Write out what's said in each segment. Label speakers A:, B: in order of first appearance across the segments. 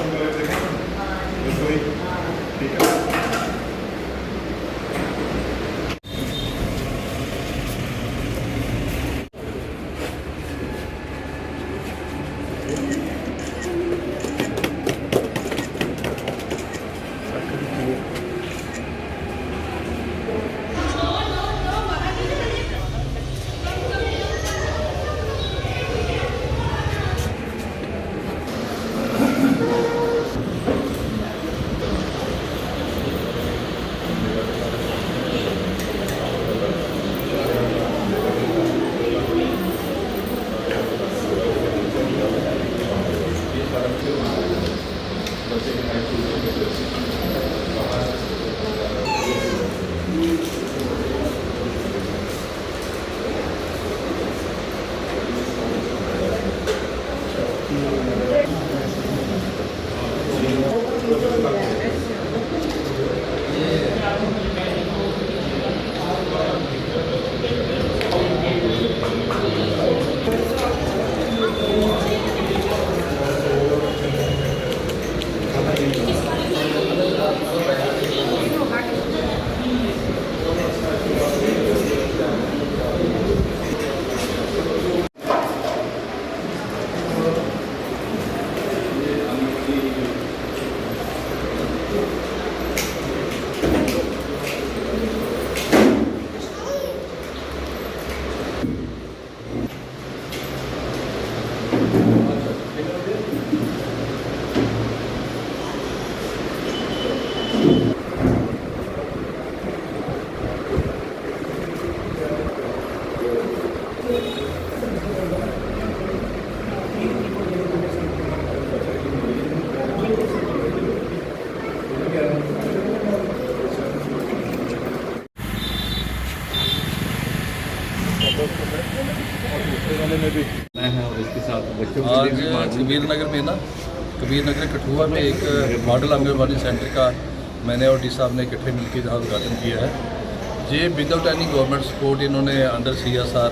A: ठीक है।
B: आज कबीर नगर में ना कबीर नगर कठुआ में एक मॉडल आंगनबाड़ी सेंटर का मैंने और डी साहब ने इकट्ठे मिलकर जहाँ उद्घाटन किया है। ये विदाउट एनी गवर्नमेंट सपोर्ट इन्होंने अंडर CSR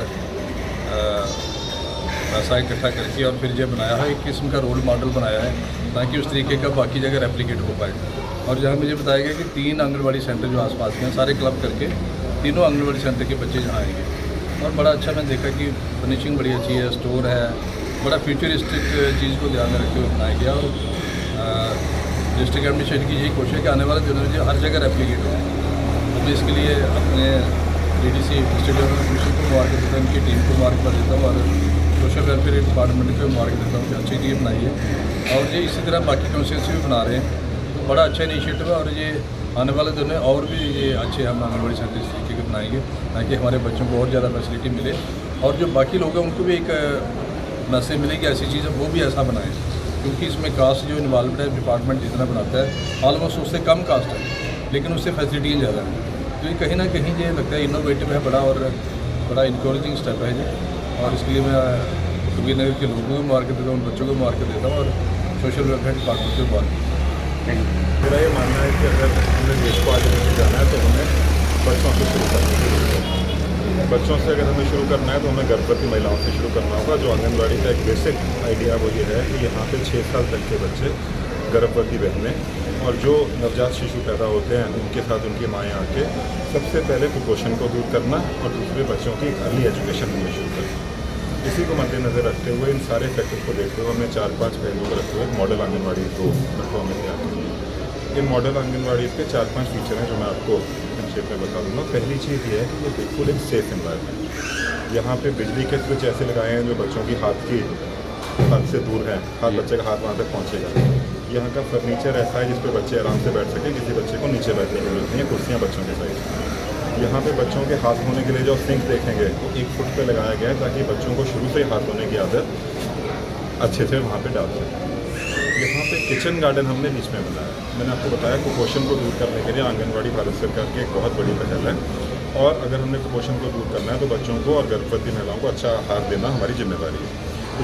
B: पैसा इकट्ठा करके और फिर ये बनाया है, एक किस्म का रोल मॉडल बनाया है ताकि उस तरीके का बाकी जगह रेप्लिकेट हो पाए। और जहाँ मुझे बताया गया कि 3 आंगनबाड़ी सेंटर जो आसपास के हैं सारे क्लब करके तीनों आंगनबाड़ी सेंटर के बच्चे यहाँ आएंगे। और बड़ा अच्छा मैंने देखा कि फर्निशिंग बड़ी अच्छी है, स्टोर है, बड़ा फ्यूचरिस्टिक चीज़ को ध्यान में रखते हुए बनाया गया। और डिस्ट्रिक्ट एडमिनिस्ट्रेशन की यही कोशिश है कि आने वाले दिनों में हर जगह रेप्लिकेट हो। तो मैं इसके लिए अपने DDC डिस्ट्रिक्ट एडमिनिस्ट्रेशन को मुबारक देता हूँ, उनकी टीम को मुबारक देता हूँ और सोशल वेलफेयर डिपार्टमेंट को मुबारक देता हूँ कि अच्छी चीज़ बनाई है। और ये इसी तरह बाकी कॉन्स्टिट्यूंसी भी बना रहे हैं, तो बड़ा अच्छा इनिशिएटिव है। और ये आने वाले दिनों में और भी ये अच्छे हम आंगनबाड़ी सेंटर इस तरीके के बनाएंगे ताकि हमारे बच्चों को और ज़्यादा फैसिलिटी मिले और जो बाकी लोग हैं उनको भी एक मैसेज मिले कि ऐसी चीज़ है वो भी ऐसा बनाएं, क्योंकि इसमें कास्ट जो इन्वॉल्व है डिपार्टमेंट जितना बनाता है ऑलमोस्ट उससे कम कास्ट है लेकिन उससे फैसिलिटियाँ ज़्यादा हैं। तो ये कहीं ना कहीं ये लगता है इनोवेटिव है बड़ा और बड़ा इनकरेजिंग स्टेप है ये। और इसके लिए मैं कबीर नगर के लोगों को मुबारक देता हूँ, उन बच्चों को मुबारक देता हूँ और सोशल वेलफेयर डिपार्टमेंट को मुबारक।
A: मेरा ये मानना है कि अगर हमें देश को आगे लेके जाना है तो हमें बच्चों से शुरू करना है। बच्चों से अगर हमें शुरू करना है तो हमें गर्भवती महिलाओं से शुरू करना होगा। जो आंगनबाड़ी का एक बेसिक आइडिया वो ये है कि यहाँ पे 6 साल तक के बच्चे, गर्भवती बहनें और जो नवजात शिशु पैदा होते हैं उनके साथ उनकी माएँ आके सबसे पहले कुपोषण को दूर करना और दूसरे बच्चों की अर्ली एजुकेशन होनी शुरू करना। इसी को मद्देनज़र रखते हुए इन सारे फैक्टर्स को देखते हुए हमने 4-5 पहलुओं को रखते हुए मॉडल आंगनबाड़ी को लखनऊ में तैयार किया। इन मॉडल आंगनबाड़ी के 4-5 फीचर हैं जो मैं आपको संक्षेप में बता दूँगा। पहली चीज़ ये है कि ये बिल्कुल एक सेफ एनवायरनमेंट। यहाँ पे बिजली के स्विच ऐसे लगाए हैं जो बच्चों की हाथ से दूर हैं, बच्चे का हाथ वहाँ तक पहुँचेगा। यहाँ का फर्नीचर ऐसा है जिस पर बच्चे आराम से बैठ सकें, किसी बच्चे को नीचे बैठने की जरूरत नहीं है, कुर्सियाँ बच्चों के साइज। यहाँ पे बच्चों के हाथ धोने के लिए जो सिंक देखेंगे वो 1 फुट पे लगाया गया है ताकि बच्चों को शुरू से ही हाथ धोने की आदत अच्छे से वहाँ पे डाल सकें। यहाँ पे किचन गार्डन हमने बीच में बनाया। मैंने आपको बताया कुपोषण को दूर करने के लिए आंगनबाड़ी भारत सरकार की एक बहुत बड़ी पहल है और अगर हमने कुपोषण को दूर करना है तो बच्चों को और गर्भवती महिलाओं को अच्छा आहार देना हमारी जिम्मेदारी है।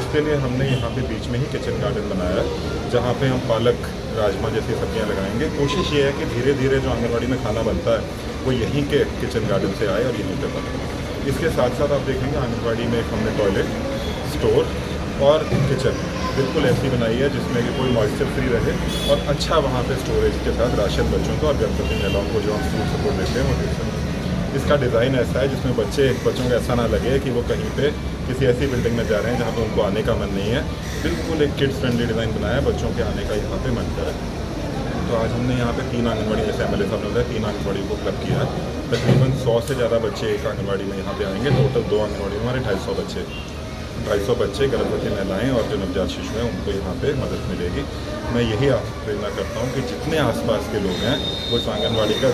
A: इसके लिए हमने यहाँ पे बीच में ही किचन गार्डन बनाया है जहाँ पे हम पालक, राजमा जैसी सब्जियाँ लगाएंगे। कोशिश ये है कि धीरे धीरे जो आंगनबाड़ी में खाना बनता है वो यहीं के किचन गार्डन से आए और यहीं पे बने। इसके साथ साथ आप देखेंगे आंगनबाड़ी में हमने टॉयलेट, स्टोर और किचन बिल्कुल ऐसी बनाई है जिसमें कि कोई मॉइस्चर फ्री रहे और अच्छा वहाँ पे स्टोरेज के साथ राशन बच्चों को और गर्भवती महिलाओं को जो हम फूड सपोर्ट देते हैं वो दे सकें। इसका डिज़ाइन ऐसा है जिसमें बच्चों को ऐसा ना लगे कि वो कहीं पे किसी ऐसी बिल्डिंग में जा रहे हैं जहाँ पे उनको आने का मन नहीं है। बिल्कुल एक किड्स फ्रेंडली डिज़ाइन बनाया है, बच्चों के आने का यहाँ पे मन करे। तो आज हमने यहाँ पे 3 आंगनबाड़ी, जैसे एमएलए साहब ने बताया, 3 आंगनबाड़ी को क्लब किया है। तकरीबन 100 से ज़्यादा बच्चे एक आंगनबाड़ी में यहाँ पे आएंगे। टोटल 2 आंगनबाड़ी में हमारे 250 बच्चे गर्भवती महिलाएं और जो नवजात शिशु हैं उनको यहाँ पे मदद मिलेगी। मैं यही प्रेरणा करता हूँ कि जितने आसपास के लोग हैं वो इस आंगनबाड़ी का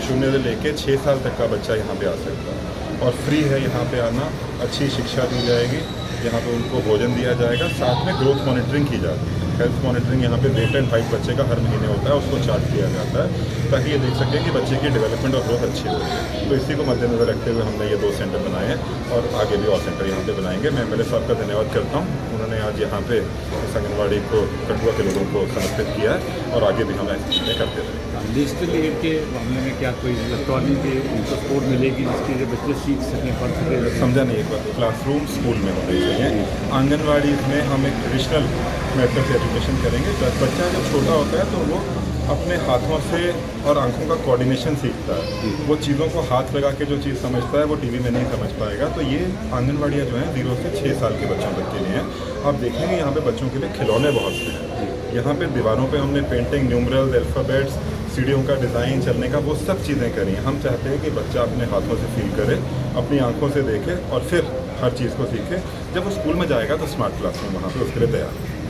A: 0 से लेके 6 साल तक का बच्चा यहाँ पे आ सकता है और फ्री है यहाँ पे आना। अच्छी शिक्षा दी जाएगी, यहाँ पे उनको भोजन दिया जाएगा, साथ में ग्रोथ मॉनिटरिंग की जाती है। हेल्थ मॉनिटरिंग यहाँ पे वेट एंड हाइट बच्चे का हर महीने होता है, उसको चार्ट किया जाता है ताकि ये देख सकें कि बच्चे की डेवलपमेंट और ग्रोथ अच्छी हो रही है। तो इसी को मद्देनजर रखते हुए हमने ये 2 सेंटर बनाए हैं और आगे भी और सेंटर यहाँ पे बनाएंगे। मैं एमएलए साहब का धन्यवाद करता हूँ, उन्होंने आज यहाँ पे इस आंगनबाड़ी को कठुआ के लोगों को समर्पित किया है और आगे भी हम ऐसी चीज़ें करते रहेंगे।
C: डिजिटल एड के मामले में क्या कोई इलेक्ट्रॉनिक उनको सपोर्ट मिलेगी जिसके लिए बच्चे सीख सकें, पढ़ सकें?
A: समझा नहीं, एक बार क्लासरूम स्कूल में होने चाहिए। आंगनबाड़ी में हम एक ट्रेडिशनल मेथड से एजुकेशन करेंगे। बच्चा जब छोटा होता है तो वो अपने हाथों से और आंखों का कोऑर्डिनेशन सीखता है। वो चीज़ों को हाथ लगा के जो चीज़ समझता है वो टीवी में नहीं समझ पाएगा। तो ये आंगनबाड़ियाँ जो हैं 0 से 6 साल के बच्चों तक के लिए हैं। आप देखेंगे यहाँ पे बच्चों के लिए खिलौने बहुत से हैं। यहाँ पे दीवारों पे हमने पेंटिंग, न्यूमरल्स, अल्फ़ाबेट्स, सीढ़ियों का डिज़ाइन, चलने का, वो सब चीज़ें करी हैं। हम चाहते हैं कि बच्चा अपने हाथों से फील करे, अपनी आंखों से देखे और फिर हर चीज़ को सीखे। जब वो स्कूल में जाएगा तो स्मार्ट क्लासरूम वहाँ पे उसके लिए तैयार है।